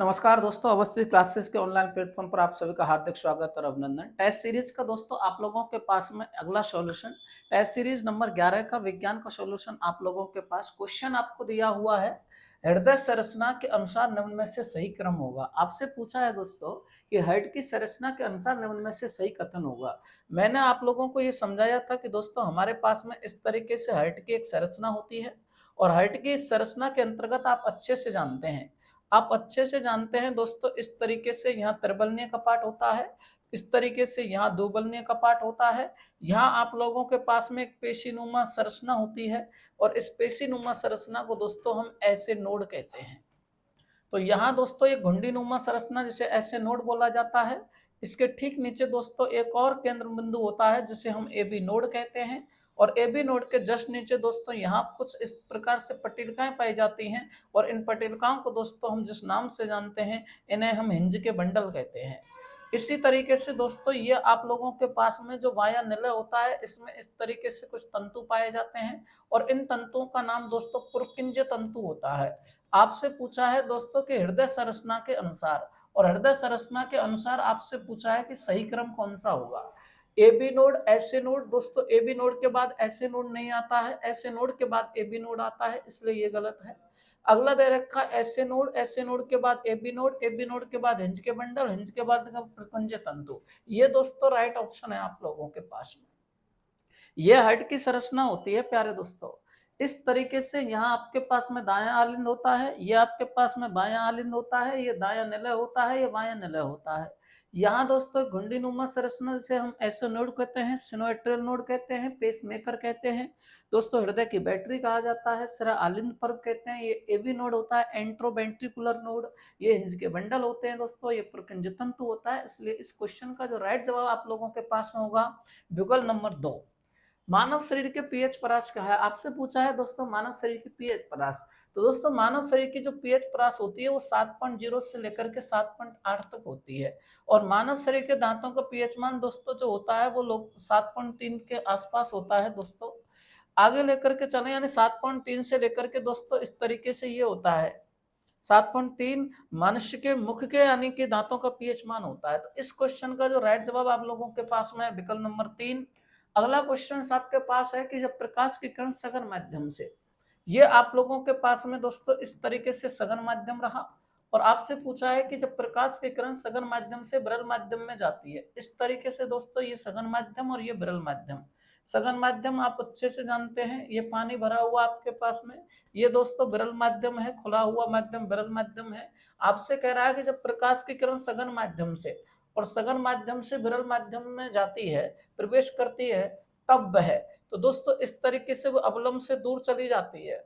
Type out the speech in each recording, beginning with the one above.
नमस्कार दोस्तों, अवस्थित क्लासेस के ऑनलाइन प्लेटफॉर्म पर आप सभी का हार्दिक स्वागत और अभिनंदन। टेस्ट सीरीज का दोस्तों आप लोगों के पास में अगला सॉल्यूशन टेस्ट सीरीज नंबर 11 का विज्ञान का सॉल्यूशन आप लोगों के पास। क्वेश्चन आपको दिया हुआ है, हृदय संरचना के अनुसार निम्न में से सही क्रम होगा। आपसे पूछा है दोस्तों कि हार्ट की संरचना के अनुसार निम्न में से सही कथन होगा। मैंने आप लोगों को ये समझाया था कि दोस्तों हमारे पास में इस तरीके से हार्ट की एक संरचना होती है और हार्ट की इस संरचना के अंतर्गत आप अच्छे से जानते हैं, दोस्तों, इस तरीके से यहाँ त्रिबलनीय कपाट होता है, इस तरीके से यहाँ दोबलनीय कपाट होता है। यहाँ आप लोगों के पास में एक पेशीनुमा संरचना होती है और इस पेशीनुमा संरचना को दोस्तों हम ऐसे नोड कहते हैं। तो यहाँ दोस्तों एक घुंडीनुमा संरचना जिसे ऐसे नोड बोला जाता है। इसके ठीक नीचे दोस्तों एक और केंद्र बिंदु होता है जिसे हम ए बी नोड कहते हैं और ए बी नोड के जस्ट नीचे दोस्तों यहाँ कुछ इस प्रकार से पट्टिकाएं पाई जाती हैं और इन पट्टिकाओं को दोस्तों हम जिस नाम से जानते हैं इन्हें हम हिंज के बंडल कहते हैं। इसी तरीके से दोस्तों ये आप लोगों के पास में जो वाया निलय होता है इसमें इस तरीके से कुछ तंतु पाए जाते हैं और इन तंतुओं का नाम दोस्तों पुरकिंज तंतु होता है। आपसे पूछा है दोस्तों कि हृदय संरचना के अनुसार, और हृदय संरचना के अनुसार आपसे पूछा है कि सही क्रम कौन सा होगा। ए बी नोड ऐसे नोड, दोस्तों ए बी नोड के बाद ऐसे नोड नहीं आता है, ऐसे नोड के बाद ए बी नोड आता है, इसलिए ये गलत है। अगला दे रखा ऐसे नोड, ऐसे नोड के बाद A B node, A B node के बाद हिंज के बंडल, हिंज के बाद प्रकुंज तंतु। ये दोस्तों राइट ऑप्शन है आप लोगों के पास में। ये हार्ट की संरचना होती है प्यारे दोस्तों। इस तरीके से यहाँ आपके पास में दायां आलिंद होता है, ये आपके पास में बायां आलिंद होता है, ये दायां निलय होता है, ये बायां निलय होता है। यहाँ दोस्तों घुंडीनुमा संरचना से हम ऐसे नोड कहते हैं, सिनोएट्रियल नोड कहते हैं, पेसमेकर कहते हैं, दोस्तों हृदय की बैटरी कहा जाता है, सिरा आलिंद पर्व कहते हैं, ये एवी नोड होता है, एंट्रोवेंट्रिकुलर नोड, ये हिंज के बंडल होते हैं दोस्तों, ये पुरकिंज तंतु होता है। इसलिए इस क्वेश्चन का जो राइट जवाब आप लोगों के पास में होगा विकल्प नंबर 2। मानव शरीर के पीएच परास क्या है। आपसे पूछा है दोस्तों मानव शरीर की पीएच परास। तो दोस्तों मानव शरीर की जो पीएच परास होती है वो 7.0 से लेकर के 7.8 तक होती है और मानव शरीर के दांतों का पीएच मान दोस्तों जो होता है वो लोग 7.3 के आसपास होता है दोस्तों। आगे लेकर के चले यानी 7.3 से लेकर के दोस्तों इस तरीके से ये होता है 7.3 मनुष्य के मुख के यानी कि दांतों का पीएच मान होता है। तो इस क्वेश्चन का जो राइट जवाब आप लोगों के पास में है विकल्प नंबर 3। अगला क्वेश्चन आपके पास है कि जब प्रकाश की किरण सघन माध्यम से, ये आप लोगों के पास में दोस्तों इस तरीके से सघन माध्यम रहा और आपसे पूछा है कि जब प्रकाश की किरण सघन माध्यम से विरल माध्यम में जाती है, इस तरीके से दोस्तों ये सघन माध्यम और ये विरल माध्यम। सघन माध्यम आप अच्छे से जानते हैं, ये पानी भरा हुआ आपके पास में, ये दोस्तों विरल माध्यम है, खुला हुआ माध्यम विरल माध्यम है। आपसे कह रहा है कि जब प्रकाश की किरण सघन माध्यम से और सघन माध्यम से विरल माध्यम में जाती है, प्रवेश करती है, तब वह, तो दोस्तों इस तरीके से वो अवलंब से दूर चली जाती है।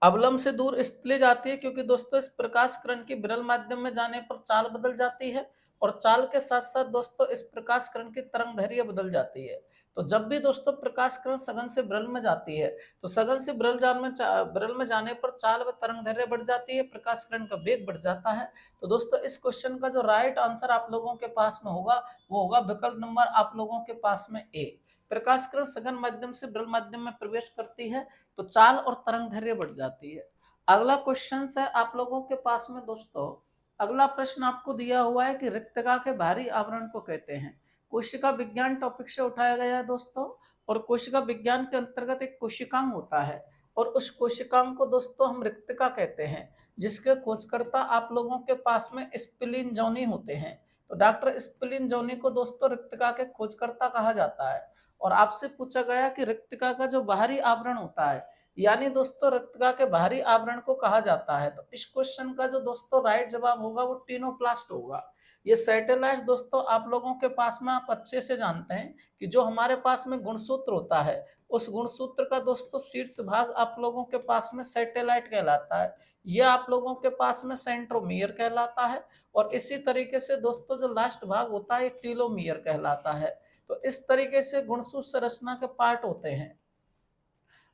अवलंब से दूर इसलिए जाती है क्योंकि दोस्तों इस प्रकाश किरण की विरल माध्यम में जाने पर चाल बदल जाती है और चाल के साथ साथ दोस्तों इस प्रकाश किरण की तरंग दैर्घ्य बदल जाती है। तो जब भी दोस्तों प्रकाश किरण सघन से विरल में जाती है तो सघन से विरल में जाने पर चाल व तरंग दैर्घ्य बढ़ जाती है, प्रकाश किरण का वेग बढ़ जाता है। तो दोस्तों इस क्वेश्चन का जो राइट आंसर आप लोगों के पास में होगा वो होगा विकल्प नंबर आप लोगों के पास में ए। प्रकाश किरण सघन माध्यम से विरल माध्यम में प्रवेश करती है तो चाल और तरंग दैर्घ्य बढ़ जाती है। अगला क्वेश्चन है आप लोगों के पास में दोस्तों, अगला प्रश्न आपको दिया हुआ है कि रिक्तका के बाहरी आवरण को कहते हैं। कोशिका विज्ञान टॉपिक से उठाया गया है दोस्तों और कोशिका विज्ञान के अंतर्गत एक कोशिकांग होता है और उस कोशिकांग को दोस्तों हम रिक्तका कहते हैं, जिसके खोजकर्ता आप लोगों के पास में स्पिलिन जोनी होते हैं। तो डॉक्टर स्पिलिन जोनी को दोस्तों रिक्तका के खोजकर्ता कहा जाता है। और आपसे पूछा गया कि रिक्तका का जो बाहरी आवरण होता है यानी दोस्तों रिक्तका के बाहरी आवरण को कहा जाता है। तो इस क्वेश्चन का जो दोस्तों राइट जवाब होगा वो टीनोप्लास्ट होगा। ये सैटेलाइट दोस्तों आप लोगों के पास में आप अच्छे से जानते हैं कि जो हमारे पास में गुणसूत्र होता है उस गुणसूत्र का दोस्तों शीर्ष भाग आप लोगों के पास में सैटेलाइट कहलाता है, यह आप लोगों के पास में सेंट्रोमियर कहलाता है और इसी तरीके से दोस्तों जो लास्ट भाग होता है टीलोमियर कहलाता है। तो इस तरीके से गुणसूत्र संरचना के पार्ट होते हैं।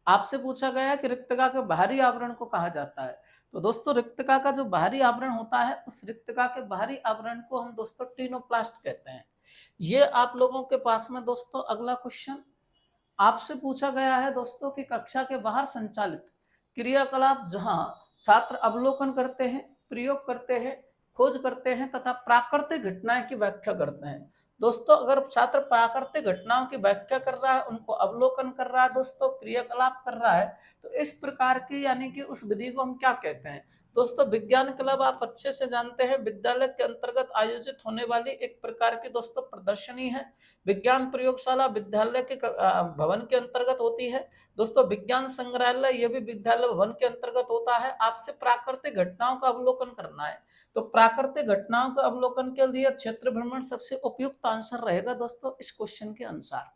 आपसे पूछा गया है कि रिक्तका के बाहरी आवरण को कहा जाता है। तो दोस्तों रिक्तका का जो बाहरी आवरण होता है उस रिक्तका के बाहरी आवरण को हम दोस्तों टीनोप्लास्ट कहते हैं। ये आप लोगों के पास में दोस्तों अगला क्वेश्चन आपसे पूछा गया है दोस्तों कि कक्षा के बाहर संचालित क्रियाकलाप जहां छात्र अवलोकन करते हैं प्रयोग करते हैं, खोज करते हैं तथा प्राकृतिक घटनाएं की व्याख्या करते हैं। दोस्तों अगर छात्र प्राकृतिक घटनाओं की व्याख्या कर रहा है, उनको अवलोकन कर रहा है, दोस्तों क्रियाकलाप कर रहा है, तो इस प्रकार की यानी कि उस विधि को हम क्या कहते हैं? दोस्तों विज्ञान क्लब आप अच्छे से जानते हैं, विद्यालय के अंतर्गत आयोजित होने वाली एक प्रकार की दोस्तों प्रदर्शनी है। विज्ञान प्रयोगशाला विद्यालय के भवन के अंतर्गत होती है। दोस्तों विज्ञान संग्रहालय ये भी विद्यालय भवन के अंतर्गत होता है। आपसे प्राकृतिक घटनाओं का अवलोकन करना है, तो प्राकृतिक घटनाओं के अवलोकन के लिए क्षेत्र भ्रमण सबसे उपयुक्त आंसर रहेगा दोस्तों इस क्वेश्चन के अनुसार।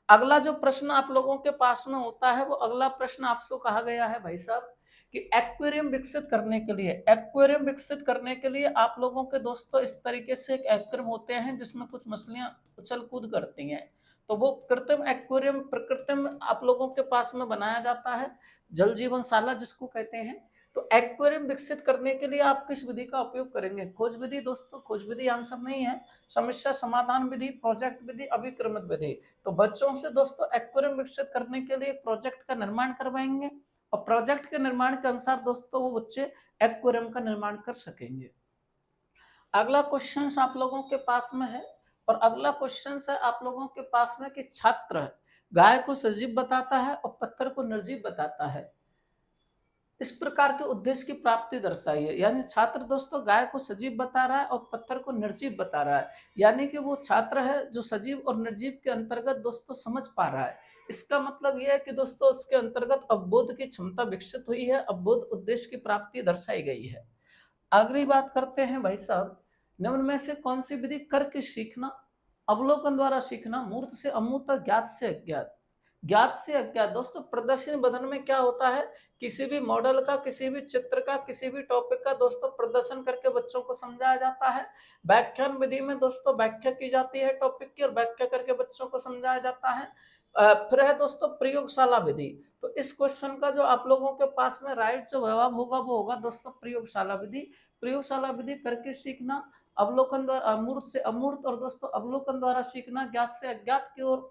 अगला जो प्रश्न आप लोगों के पास में होता है, वो अगला प्रश्न आपसे कहा गया है भाई साहब कि एक्वेरियम विकसित करने के लिए, एक्वेरियम विकसित करने के लिए आप लोगों के दोस्तों इस तरीके से एक एक्वेरियम होते हैं जिसमें कुछ मछलियां उछल कूद करती हैं, तो वो कृत्रिम एक्वेरियम प्रकृतिम आप लोगों के पास में बनाया जाता है, जल जीवनशाला जिसको कहते हैं। तो एक्वेरियम विकसित करने के लिए आप किस विधि का उपयोग करेंगे? खोज विधि दोस्तों, खोज विधि आंसर नहीं है, समस्या समाधान विधि, प्रोजेक्ट विधि, अभिक्रमित विधि। तो बच्चों से दोस्तों एक्वेरियम विकसित करने के लिए प्रोजेक्ट का निर्माण करवाएंगे और प्रोजेक्ट के निर्माण के अनुसार दोस्तों वो बच्चे एक्वेरियम का निर्माण कर सकेंगे। अगला क्वेश्चन आप लोगों के पास में है, और अगला क्वेश्चन है आप लोगों के पास में कि छात्र गाय को सजीव बताता है और पत्थर को निर्जीव बताता है, इस प्रकार के उद्देश्य की प्राप्ति दर्शाइए। यानी छात्र दोस्तों गाय को सजीव बता रहा है और पत्थर को निर्जीव बता रहा है, यानी कि वो छात्र है जो सजीव और निर्जीव के अंतर्गत दोस्तों समझ पा रहा है। इसका मतलब यह है कि दोस्तों उसके अंतर्गत अवबोध की क्षमता विकसित हुई है, अवबोध उद्देश्य की प्राप्ति दर्शाई गई है। अगली बात करते हैं भाई साहब, निम्न में से कौन सी विधि करके सीखना, अवलोकन द्वारा सीखना, मूर्त से अमूर्त, ज्ञात से अज्ञात, ज्ञात से अज्ञात। दोस्तों प्रदर्शन बदन में क्या होता है, किसी भी मॉडल का, किसी भी चित्र का, किसी भी टॉपिक का दोस्तों प्रदर्शन करके बच्चों को समझाया जाता है। व्याख्यान विधि में दोस्तों व्याख्या की जाती है टॉपिक की और व्याख्या करके बच्चों को समझाया जाता है। फिर है दोस्तों प्रयोगशाला विधि। तो इस क्वेश्चन का जो आप लोगों के पास में राइट जो जवाब होगा वो होगा दोस्तों प्रयोगशाला विधि। प्रयोगशाला विधि करके सीखना, अवलोकन द्वारा अमूर्त से अमूर्त, और दोस्तों अवलोकन द्वारा सीखना, ज्ञात से अज्ञात की ओर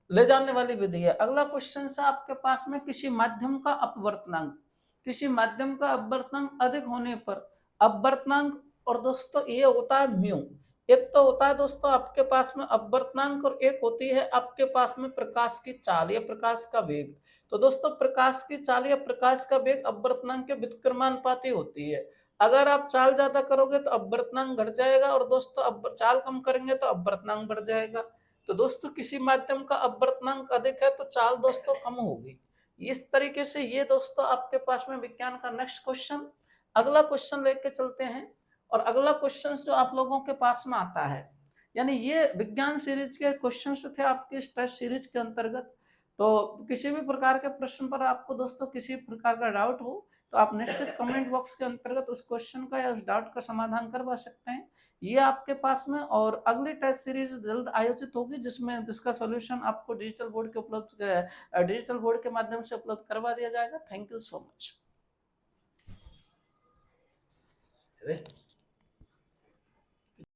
ले जाने वाली विधि है। अगला क्वेश्चन है आपके पास में किसी माध्यम का अपवर्तनांक, किसी माध्यम का अपवर्तनांक अधिक होने पर अपवर्तनांक, और दोस्तों ये होता है म्यू। एक तो होता है दोस्तों आपके पास में अपवर्तनांक और एक होती है आपके पास में प्रकाश की चाल या प्रकाश का वेग। तो दोस्तों प्रकाश की चाल या प्रकाश का वेग अपवर्तनांक के व्युत्क्रमानुपाती होती है। अगर आप चाल ज्यादा करोगे तो अपवर्तनांक घट जाएगा, और दोस्तों अब चाल कम करेंगे तो अपवर्तनांक बढ़ जाएगा। तो दोस्तों किसी माध्यम का अपवर्तनांक अधिक है तो चाल दोस्तों कम होगी। इस तरीके से ये दोस्तों आपके पास में विज्ञान का नेक्स्ट क्वेश्चन। अगला क्वेश्चन लेके चलते हैं, और अगला क्वेश्चन जो आप लोगों के पास में आता है, यानी ये विज्ञान सीरीज के क्वेश्चन थे आपके इस टेस्ट सीरीज के अंतर्गत। तो किसी भी प्रकार के प्रश्न पर आपको दोस्तों किसी प्रकार का डाउट हो तो आप निश्चित कमेंट बॉक्स के अंतर्गत उस क्वेश्चन का या उस डाउट का समाधान करवा सकते हैं। ये आपके पास में, और अगली टेस्ट सीरीज जल्द आयोजित होगी जिसमें जिसका सॉल्यूशन आपको डिजिटल बोर्ड के माध्यम से उपलब्ध करवा दिया जाएगा। Thank you so much.